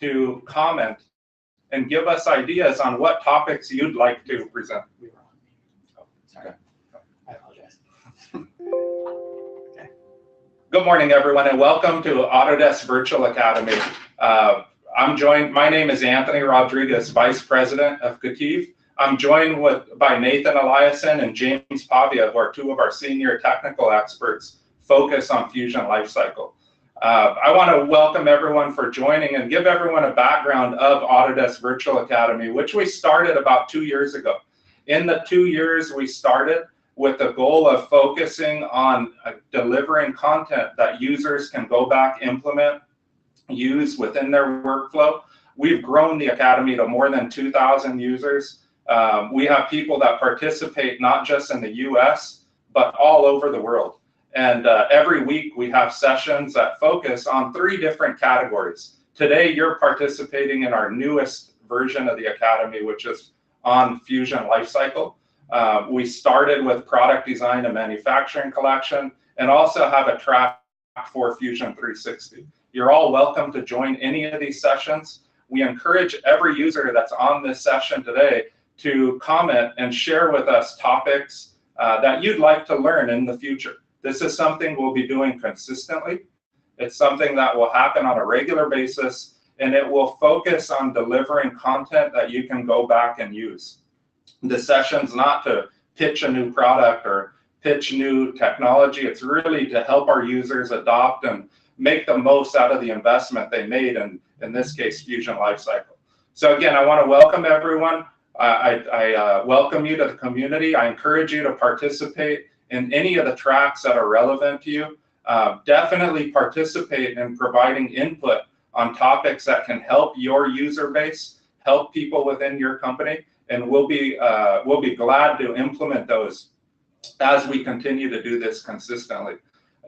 to comment and give us ideas on what topics you'd like to present. Sorry. I apologize. Okay. Good morning, everyone, and welcome to Autodesk Virtual Academy. My name is Anthony Rodriguez, Vice President of CATIV. I'm joined by Nathan Eliason and James Pavia, who are two of our senior technical experts focused on Fusion Lifecycle. I want to welcome everyone for joining and give everyone a background of Autodesk Virtual Academy, which we started about 2 years ago. In the 2 years, we started with the goal of focusing on delivering content that users can go back, implement, use within their workflow. We've grown the Academy to more than 2,000 users. We have people that participate not just in the US, but all over the world. And every week we have sessions that focus on 3 different categories. Today you're participating in our newest version of the Academy, which is on Fusion Lifecycle. We started with product design and manufacturing collection, and also have a track for Fusion 360. You're all welcome to join any of these sessions. We encourage every user that's on this session today to comment and share with us topics that you'd like to learn in the future. This is something we'll be doing consistently. It's something that will happen on a regular basis, and it will focus on delivering content that you can go back and use. The session's not to pitch a new product or pitch new technology. It's really to help our users adopt and make the most out of the investment they made, in this case, Fusion Lifecycle. So again, I want to welcome everyone. I welcome you to the community. I encourage you to participate in any of the tracks that are relevant to you. Definitely participate in providing input on topics that can help your user base, help people within your company, and we'll be glad to implement those as we continue to do this consistently.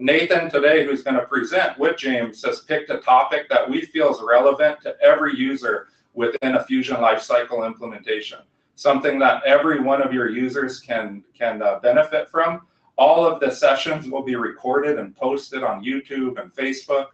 Nathan today, who's going to present with James, has picked a topic that we feel is relevant to every user within a Fusion Lifecycle implementation, something that every one of your users can benefit from. All of the sessions will be recorded and posted on YouTube and Facebook.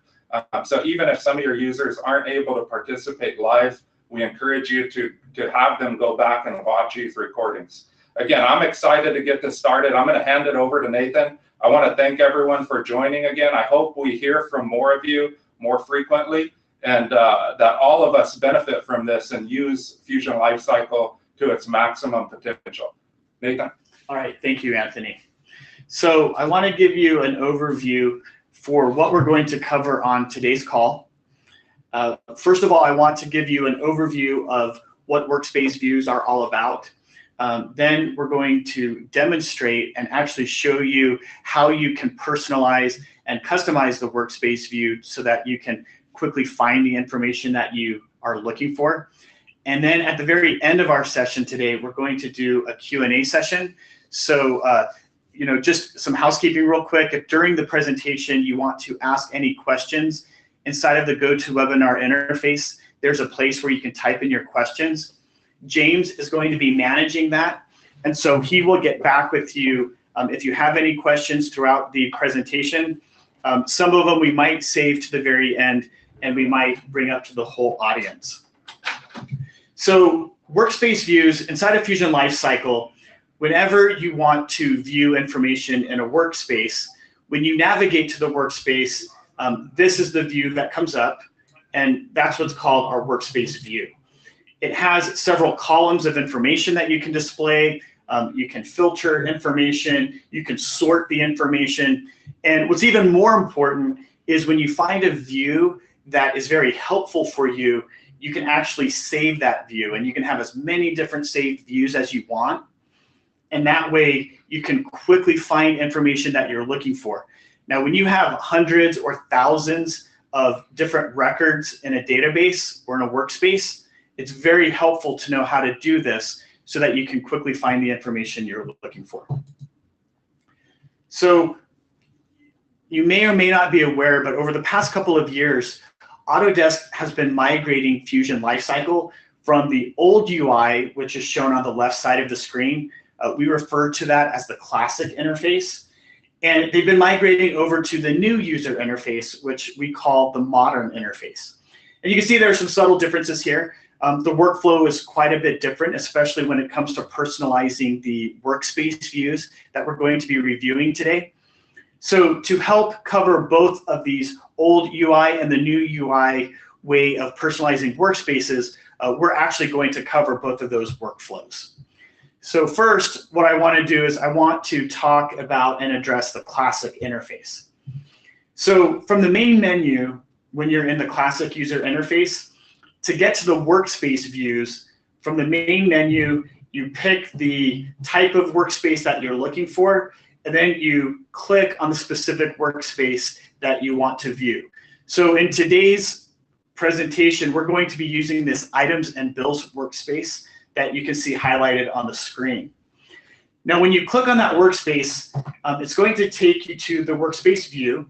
So even if some of your users aren't able to participate live, we encourage you to have them go back and watch these recordings. Again, I'm excited to get this started. I'm going to hand it over to Nathan. I want to thank everyone for joining again. I hope we hear from more of you more frequently, and that all of us benefit from this and use Fusion Lifecycle to its maximum potential. Nathan? All right, thank you, Anthony. So I want to give you an overview for what we're going to cover on today's call. First of all, I want to give you an overview of what Workspace Views are all about. Then we're going to demonstrate and actually show you how you can personalize and customize the Workspace View so that you can quickly find the information that you are looking for. And then at the very end of our session today, we're going to do a Q&A session. So just some housekeeping real quick. If during the presentation you want to ask any questions, inside of the GoToWebinar interface, there's a place where you can type in your questions. James is going to be managing that, and so he will get back with you if you have any questions throughout the presentation. Some of them we might save to the very end, and we might bring up to the whole audience. So Workspace Views inside of Fusion Lifecycle, whenever you want to view information in a workspace, when you navigate to the workspace, this is the view that comes up, and that's what's called our Workspace View. It has several columns of information that you can display. You can filter information, you can sort the information, and what's even more important is when you find a view that is very helpful for you, you can actually save that view, and you can have as many different saved views as you want. And that way you can quickly find information that you're looking for. Now, when you have hundreds or thousands of different records in a database or in a workspace, it's very helpful to know how to do this so that you can quickly find the information you're looking for. So you may or may not be aware, but over the past couple of years, Autodesk has been migrating Fusion Lifecycle from the old UI, which is shown on the left side of the screen. We refer to that as the classic interface. And they've been migrating over to the new user interface, which we call the modern interface. And you can see there are some subtle differences here. The workflow is quite a bit different, especially when it comes to personalizing the workspace views that we're going to be reviewing today. So to help cover both of these old UI and the new UI way of personalizing workspaces, we're actually going to cover both of those workflows. So first, what I want to do is I want to talk about and address the classic interface. So from the main menu, when you're in the classic user interface, to get to the workspace views, from the main menu, you pick the type of workspace that you're looking for, and then you click on the specific workspace that you want to view. So in today's presentation, we're going to be using this items and bills workspace that you can see highlighted on the screen. Now, when you click on that workspace, it's going to take you to the workspace view.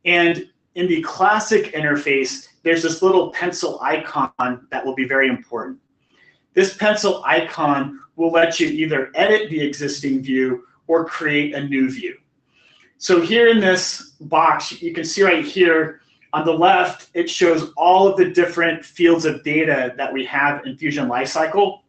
And in the classic interface, there's this little pencil icon that will be very important. This pencil icon will let you either edit the existing view or create a new view. So here in this box, you can see right here on the left, it shows all of the different fields of data that we have in Fusion Lifecycle.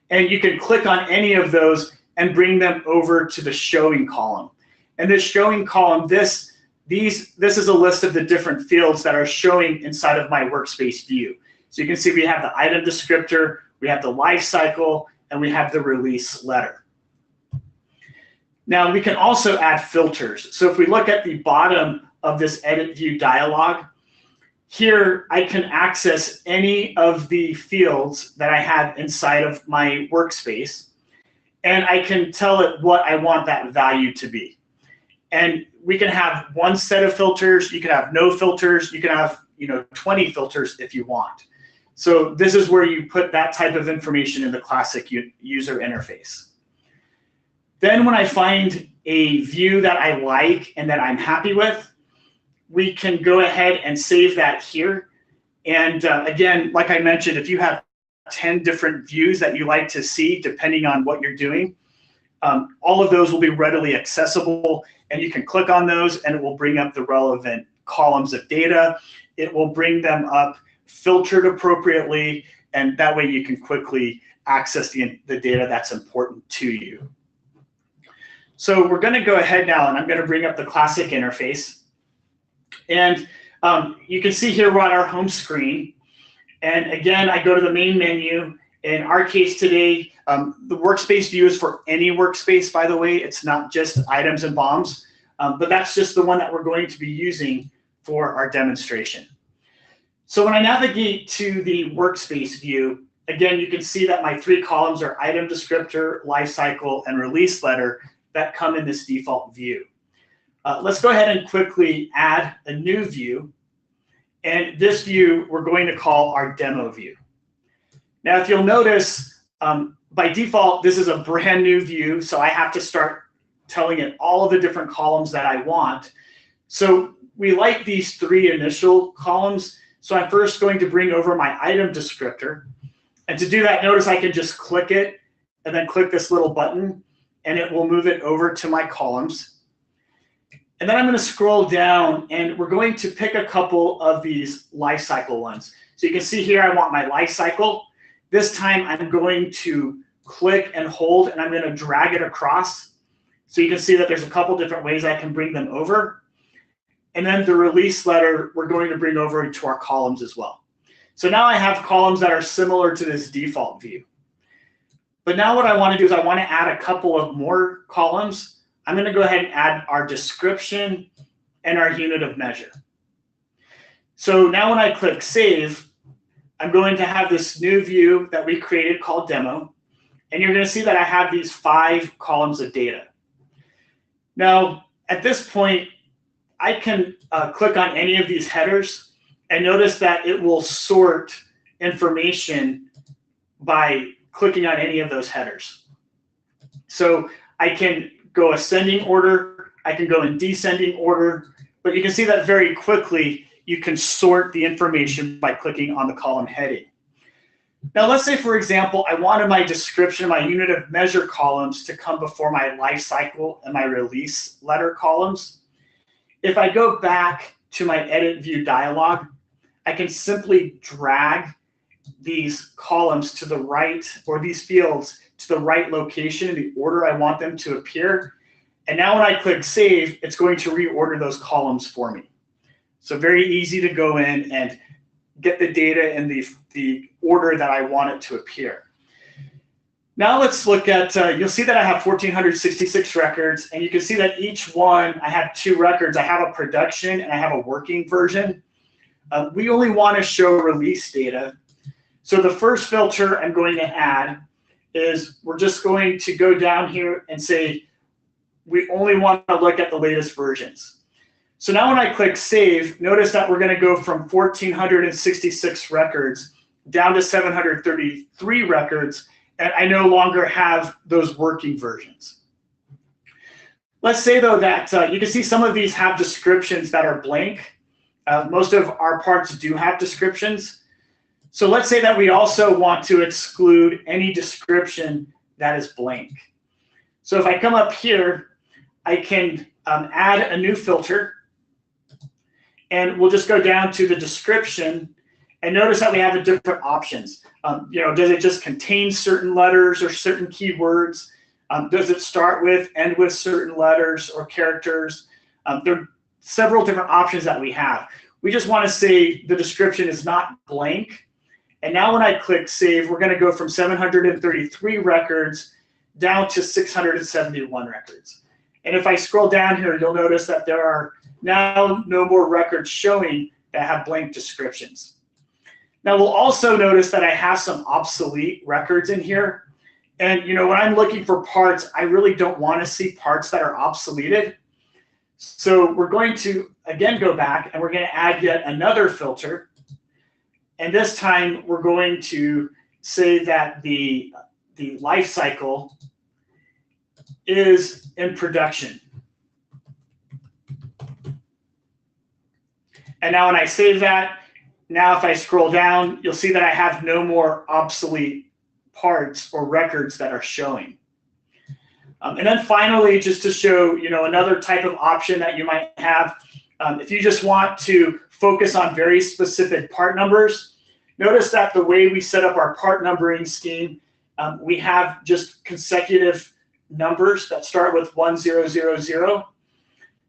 And you can click on any of those and bring them over to the showing column. And this showing column, this is a list of the different fields that are showing inside of my workspace view. So you can see we have the item descriptor, we have the lifecycle, and we have the release letter. Now we can also add filters. So if we look at the bottom of this edit view dialog, here I can access any of the fields that I have inside of my workspace, and I can tell it what I want that value to be. And we can have one set of filters, you can have no filters, you can have 20 filters if you want. So this is where you put that type of information in the classic user interface. Then when I find a view that I like and that I'm happy with, we can go ahead and save that here. And again, like I mentioned, if you have 10 different views that you like to see, depending on what you're doing, all of those will be readily accessible, and you can click on those and it will bring up the relevant columns of data. It will bring them up filtered appropriately, and that way you can quickly access the data that's important to you. So we're going to go ahead now, and I'm going to bring up the classic interface. And you can see here we're on our home screen. And again, I go to the main menu. In our case today, the workspace view is for any workspace, by the way. It's not just items and bombs, but that's just the one that we're going to be using for our demonstration. So when I navigate to the workspace view, again, you can see that my three columns are item descriptor, lifecycle, and release letter that come in this default view. Let's go ahead and quickly add a new view. And this view we're going to call our demo view. Now, if you'll notice, by default, this is a brand new view, so I have to start telling it all of the different columns that I want. So we like these three initial columns, so I'm first going to bring over my item descriptor. And to do that, notice I can just click it and then click this little button, and it will move it over to my columns. And then I'm going to scroll down, and we're going to pick a couple of these lifecycle ones. So you can see here I want my lifecycle. This time I'm going to click and hold, and I'm going to drag it across. So you can see that there's a couple different ways I can bring them over. And then the release letter we're going to bring over into our columns as well. So now I have columns that are similar to this default view. But now what I want to do is I want to add a couple of more columns. I'm going to go ahead and add our description and our unit of measure. So now when I click save, I'm going to have this new view that we created called demo. And you're going to see that I have these 5 columns of data. Now, at this point, I can click on any of these headers and notice that it will sort information by clicking on any of those headers. So I can go ascending order, I can go in descending order, but you can see that very quickly you can sort the information by clicking on the column heading. Now let's say, for example, I wanted my description, my unit of measure columns to come before my life cycle and my release letter columns. If I go back to my edit view dialog, I can simply drag these columns to the right, or these fields to the right location in the order I want them to appear. And now when I click save, it's going to reorder those columns for me. So very easy to go in and get the data in the order that I want it to appear. Now let's look at, you'll see that I have 1,466 records, and you can see that each one, I have 2 records. I have a production and I have a working version. We only want to show release data. So the first filter I'm going to add is we're just going to go down here and say we only want to look at the latest versions. So now when I click save, notice that we're going to go from 1,466 records down to 733 records, and I no longer have those working versions. Let's say though that you can see some of these have descriptions that are blank. Most of our parts do have descriptions. So let's say that we also want to exclude any description that is blank. So if I come up here, I can add a new filter, and we'll just go down to the description, and notice that we have the different options. Does it just contain certain letters or certain keywords? Does it start with, end with certain letters or characters? There are several different options that we have. We just want to say the description is not blank. And now when I click save, we're going to go from 733 records down to 671 records. And if I scroll down here, you'll notice that there are now no more records showing that have blank descriptions. Now we'll also notice that I have some obsolete records in here. And when I'm looking for parts, I really don't want to see parts that are obsoleted. So we're going to, again, go back and we're going to add yet another filter. And this time we're going to say that the life cycle is in production. And now when I save that, now if I scroll down, you'll see that I have no more obsolete parts or records that are showing. And then finally, just to show another type of option that you might have, if you just want to focus on very specific part numbers, notice that the way we set up our part numbering scheme, we have just consecutive numbers that start with 1000.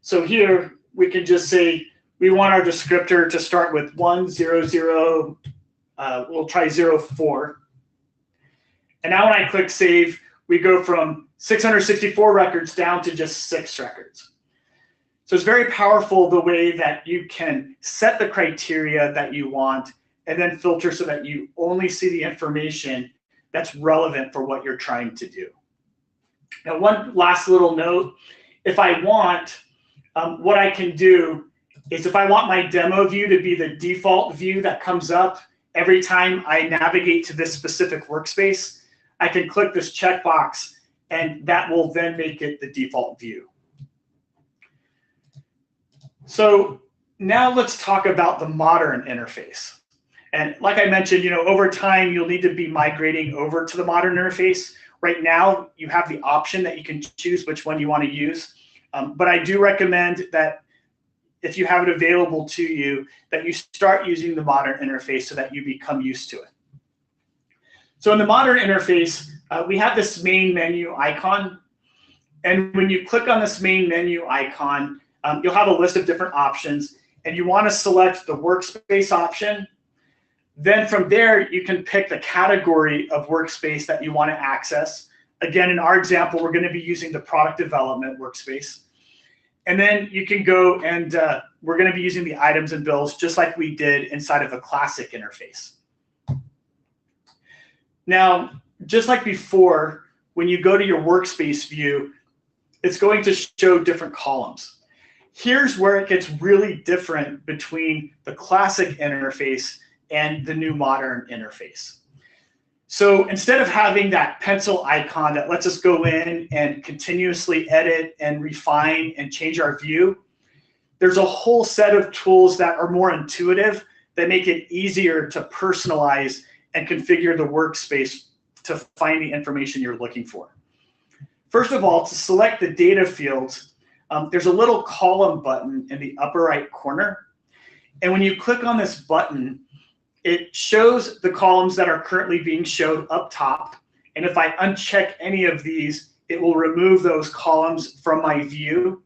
So here we can just say we want our descriptor to start with 100. We'll try 04. And now when I click save, we go from 664 records down to just 6 records. So it's very powerful the way that you can set the criteria that you want and then filter so that you only see the information that's relevant for what you're trying to do. Now, one last little note, if I want, what I can do is if I want my demo view to be the default view that comes up every time I navigate to this specific workspace, I can click this checkbox and that will then make it the default view. So now let's talk about the modern interface. And like I mentioned, over time, you'll need to be migrating over to the modern interface. Right now, you have the option that you can choose which one you want to use. But I do recommend that if you have it available to you, that you start using the modern interface so that you become used to it. So in the modern interface, we have this main menu icon. And when you click on this main menu icon, you'll have a list of different options. And you want to select the workspace option. Then from there, you can pick the category of workspace that you want to access. Again, in our example, we're going to be using the product development workspace. And then you can go and we're going to be using the items and bills just like we did inside of a classic interface. Now, just like before, when you go to your workspace view, it's going to show different columns. Here's where it gets really different between the classic interface and the new modern interface. So instead of having that pencil icon that lets us go in and continuously edit and refine and change our view, there's a whole set of tools that are more intuitive that make it easier to personalize and configure the workspace to find the information you're looking for. First of all, to select the data fields, there's a little column button in the upper right corner. And when you click on this button, it shows the columns that are currently being showed up top. And if I uncheck any of these, it will remove those columns from my view.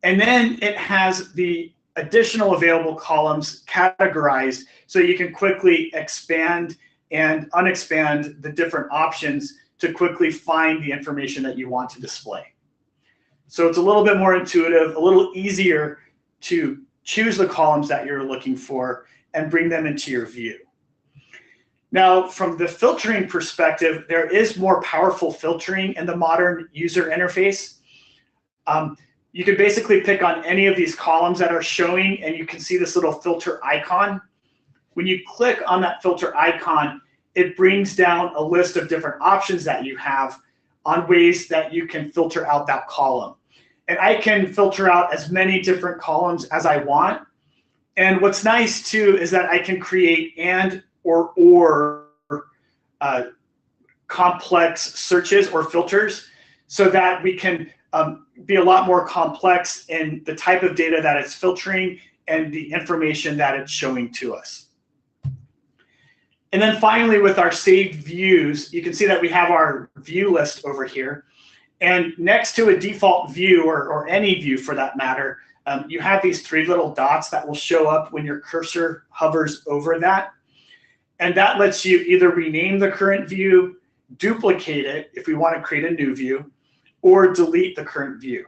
And then it has the additional available columns categorized so you can quickly expand and unexpand the different options to quickly find the information that you want to display. So it's a little bit more intuitive, a little easier to choose the columns that you're looking for and bring them into your view. Now, from the filtering perspective, there is more powerful filtering in the modern user interface. You can basically pick on any of these columns that are showing, and you can see this little filter icon. When you click on that filter icon, it brings down a list of different options that you have on ways that you can filter out that column. And I can filter out as many different columns as I want. And what's nice too is that I can create and or complex searches or filters so that we can be a lot more complex in the type of data that it's filtering and the information that it's showing to us. And then finally, with our saved views, you can see that we have our view list over here. And next to a default view, or any view for that matter, you have these three little dots that will show up when your cursor hovers over that. And that lets you either rename the current view, duplicate it if we want to create a new view, or delete the current view.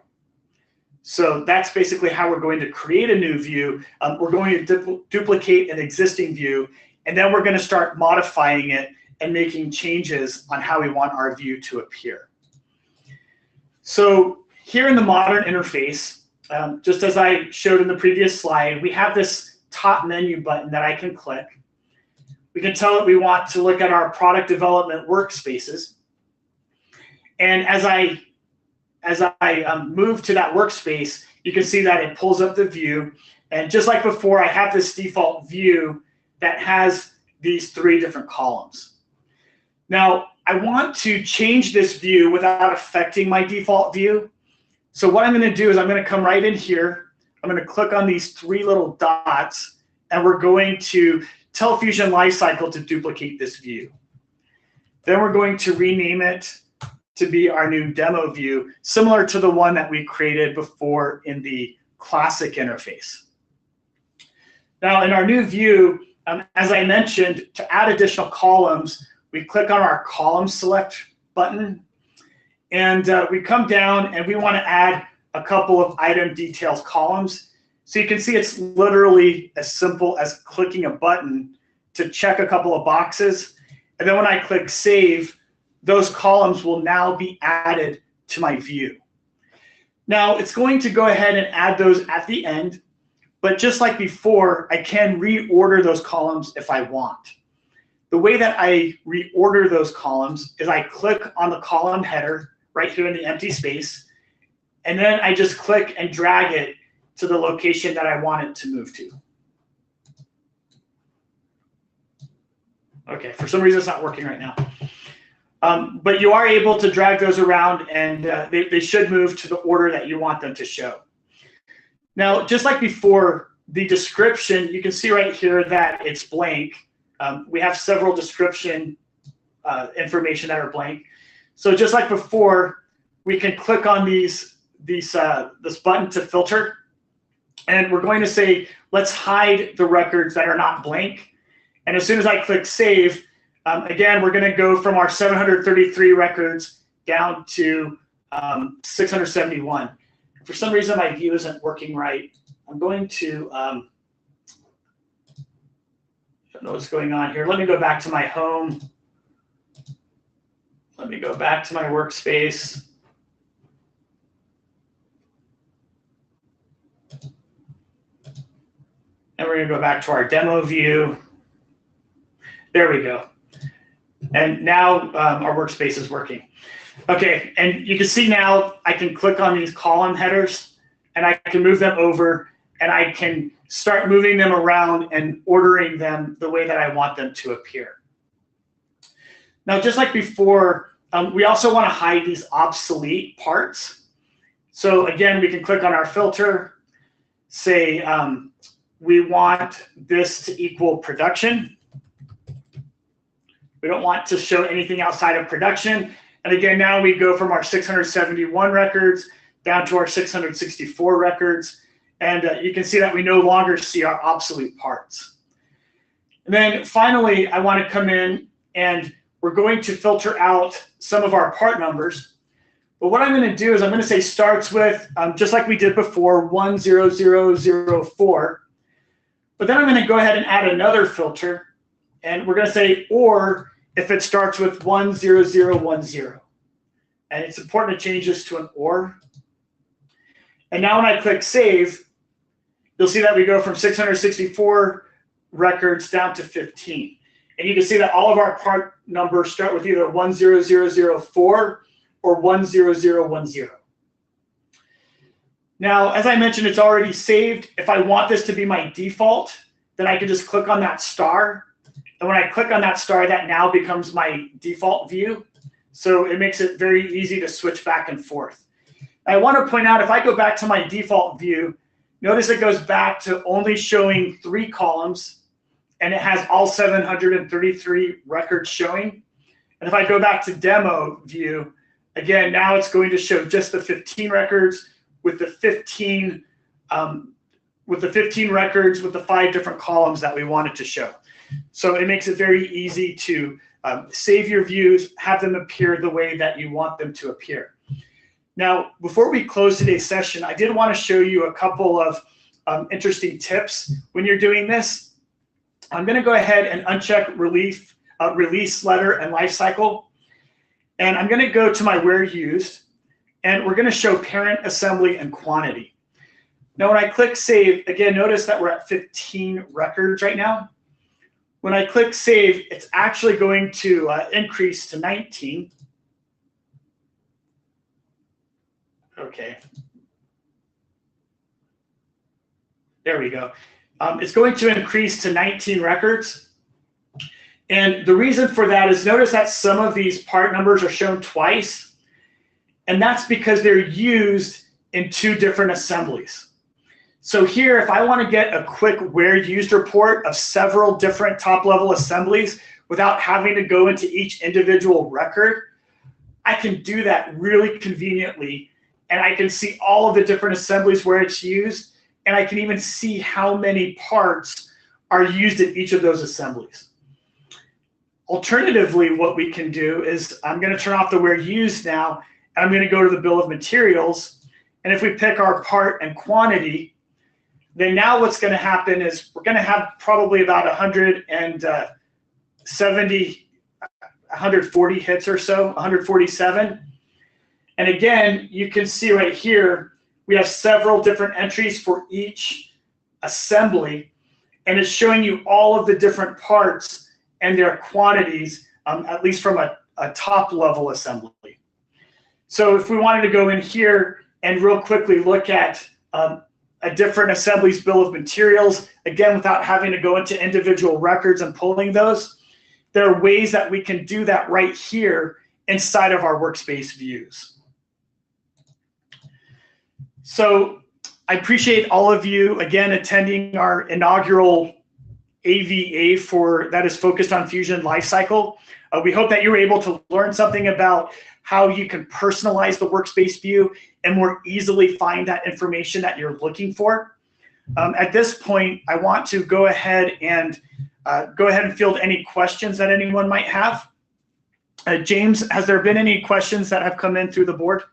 So that's basically how we're going to create a new view. We're going to duplicate an existing view, and then we're going to start modifying it and making changes on how we want our view to appear. So here in the modern interface, just as I showed in the previous slide, we have this top menu button that I can click. We can tell it we want to look at our product development workspaces. And as I move to that workspace, you can see that it pulls up the view. And just like before, I have this default view that has these three different columns. Now, I want to change this view without affecting my default view. So what I'm going to do is I'm going to come right in here. I'm going to click on these three little dots, and we're going to tell Fusion Lifecycle to duplicate this view. Then we're going to rename it to be our new demo view, similar to the one that we created before in the classic interface. Now, in our new view, as I mentioned, to add additional columns, we click on our column select button, and we come down and we want to add a couple of item details columns. So you can see it's literally as simple as clicking a button to check a couple of boxes. And then when I click save, those columns will now be added to my view. Now it's going to go ahead and add those at the end, but just like before, I can reorder those columns if I want. The way that I reorder those columns is I click on the column header right here in the empty space, and then I just click and drag it to the location that I want it to move to. Okay, for some reason it's not working right now. But you are able to drag those around, and they should move to the order that you want them to show. Now, just like before, the description, you can see right here that it's blank. We have several description information that are blank. So just like before, we can click on this button to filter, and we're going to say, let's hide the records that are not blank. And as soon as I click save, again, we're going to go from our 733 records down to 671. For some reason, my view isn't working right. I'm going to, I don't know what's going on here. Let me go back to my home. Let me go back to my workspace. And we're going to go back to our demo view. There we go. And now our workspace is working. Okay, and you can see now I can click on these column headers, and I can move them over, and I can start moving them around and ordering them the way that I want them to appear. Now, just like before, we also want to hide these obsolete parts. So again, we can click on our filter, say, we want this to equal production. We don't want to show anything outside of production. And again, now we go from our 671 records down to our 664 records. And you can see that we no longer see our obsolete parts. And then finally, I want to come in and we're going to filter out some of our part numbers. But what I'm going to do is I'm going to say starts with, just like we did before, 10004. But then I'm going to go ahead and add another filter. And we're going to say, or if it starts with 10010. And it's important to change this to an or. And now when I click save, you'll see that we go from 664 records down to 15. And you can see that all of our part numbers start with either 10004 or 10010. Now, as I mentioned, it's already saved. If I want this to be my default, then I can just click on that star. And when I click on that star, that now becomes my default view. So it makes it very easy to switch back and forth. I want to point out, if I go back to my default view, notice it goes back to only showing 3 columns, and it has all 733 records showing. And if I go back to demo view, again, now it's going to show just the 15 records with the 15 records with the 5 different columns that we wanted to show. So it makes it very easy to save your views, have them appear the way that you want them to appear. Now, before we close today's session, I did want to show you a couple of interesting tips when you're doing this. I'm going to go ahead and uncheck release letter and lifecycle. And I'm going to go to my where used, and we're going to show parent, assembly, and quantity. Now, when I click save, again, notice that we're at 15 records right now. When I click save, it's actually going to increase to 19. Okay. There we go. It's going to increase to 19 records. And the reason for that is notice that some of these part numbers are shown twice. And that's because they're used in 2 different assemblies. So here, if I want to get a quick where used report of several different top-level assemblies without having to go into each individual record, I can do that really conveniently. And I can see all of the different assemblies where it's used. And I can even see how many parts are used in each of those assemblies. Alternatively, what we can do is I'm going to turn off the where used now, and I'm going to go to the bill of materials. And if we pick our part and quantity, then now what's going to happen is we're going to have probably about 140 hits or so, 147. And again, you can see right here, we have several different entries for each assembly, and it's showing you all of the different parts and their quantities, at least from a top level assembly. So if we wanted to go in here and real quickly look at a different assembly's bill of materials, again, without having to go into individual records and pulling those, there are ways that we can do that right here inside of our workspace views. So I appreciate all of you, again, attending our inaugural AVA that is focused on Fusion Lifecycle. We hope that you were able to learn something about how you can personalize the workspace view and more easily find that information that you're looking for. At this point, I want to go ahead and field any questions that anyone might have. James, has there been any questions that have come in through the board?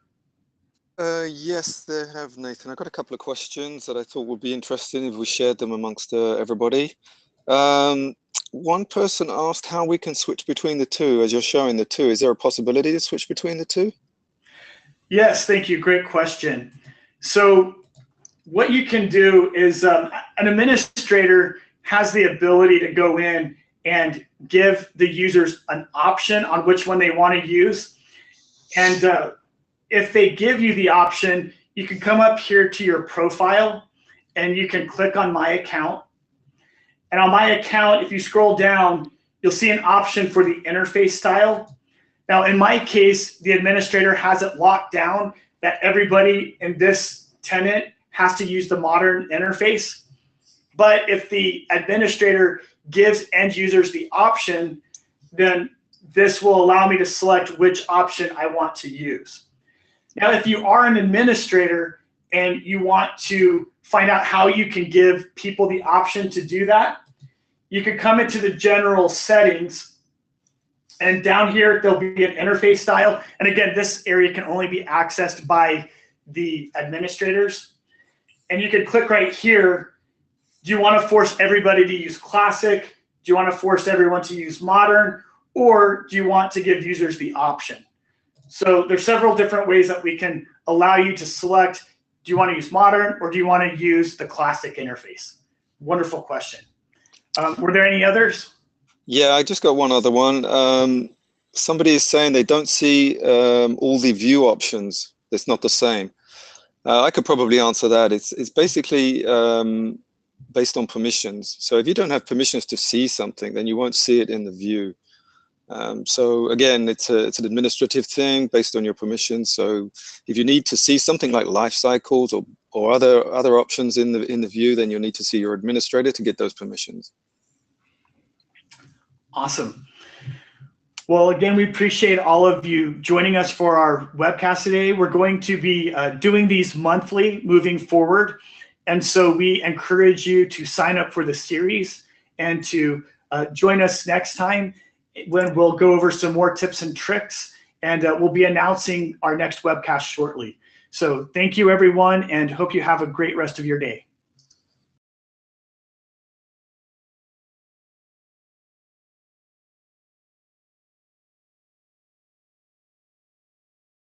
Yes, there have, Nathan. I've got a couple of questions that I thought would be interesting if we shared them amongst everybody. One person asked how we can switch between the two as you're showing the two. Is there a possibility to switch between the two? Yes, thank you. Great question. So what you can do is an administrator has the ability to go in and give the users an option on which one they want to use. And if they give you the option, you can come up here to your profile and you can click on My Account. And on My Account, if you scroll down, you'll see an option for the interface style. Now, in my case, the administrator has it locked down that everybody in this tenant has to use the modern interface. But if the administrator gives end users the option, then this will allow me to select which option I want to use. Now, if you are an administrator and you want to find out how you can give people the option to do that, you can come into the general settings, and down here there'll be an interface style. And again, this area can only be accessed by the administrators. And you can click right here. Do you want to force everybody to use classic? Do you want to force everyone to use modern? Or do you want to give users the option? So there's several different ways that we can allow you to select, do you want to use modern or do you want to use the classic interface? Wonderful question. Were there any others? Yeah, I just got one other one. Somebody is saying they don't see all the view options. It's not the same. I could probably answer that. It's basically based on permissions. So if you don't have permissions to see something, then you won't see it in the view. So again, it's an administrative thing based on your permissions. So if you need to see something like life cycles or other options in the view, then you'll need to see your administrator to get those permissions. Awesome. Well, again, we appreciate all of you joining us for our webcast today. We're going to be doing these monthly moving forward. And so we encourage you to sign up for the series and to join us next time when we'll go over some more tips and tricks, and we'll be announcing our next webcast shortly. So thank you, everyone, and hope you have a great rest of your day.